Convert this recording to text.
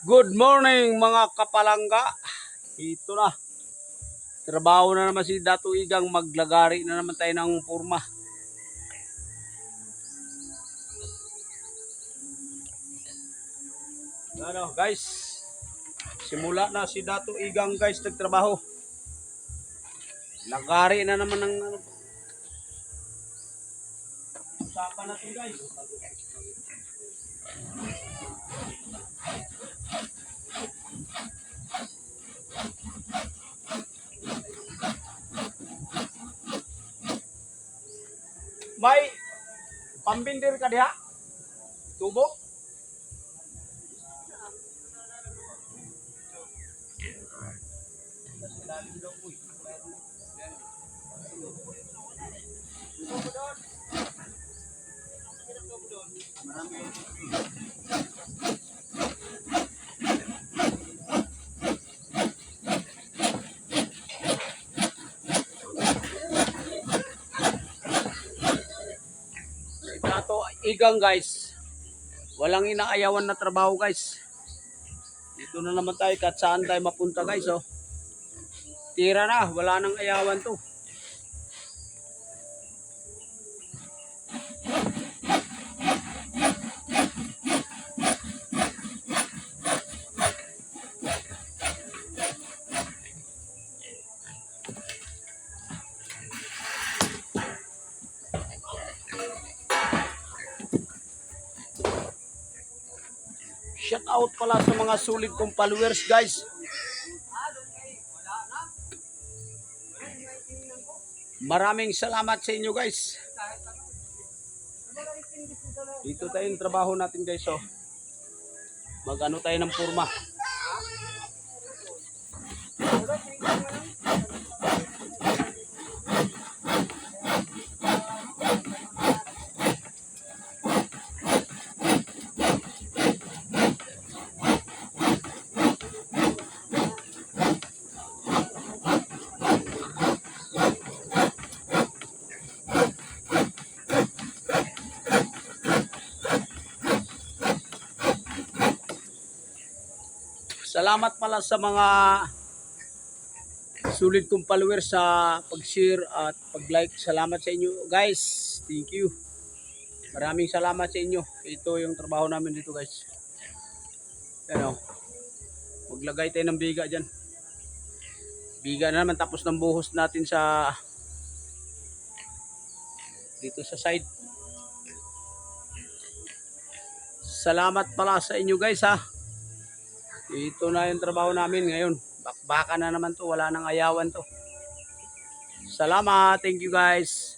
Good morning mga kapalangga. Ito na. Trabaho na naman si Dato Igang, maglagari na naman tayo ng purma. Ano guys, simula na si Dato Igang guys nagtrabaho. Lagari na naman ng usapan natin guys. May pambindir ka diha? Tubo? Dato Igang guys, walang inaayawan na trabaho guys. Dito na naman tayo kahit saan tayo mapunta guys. Oh. Tira na, wala nang ayawan to. Shout out pala sa mga sulit kong followers guys. Maraming salamat sa inyo guys. Dito tayo yung trabaho natin guys. Oh. Mag-ano tayo ng purma. Salamat pala sa mga sulit kong followers sa pag-share at pag-like. Salamat sa inyo guys. Thank you. Maraming salamat sa inyo. Ito yung trabaho namin dito guys. Ano? Maglagay tayo ng biga dyan. Biga na naman tapos ng buhos natin sa dito sa side. Salamat pala sa inyo guys ha. Ito na yung trabaho namin ngayon. Bakbakan na naman to. Wala nang ayawan to. Salamat. Thank you guys.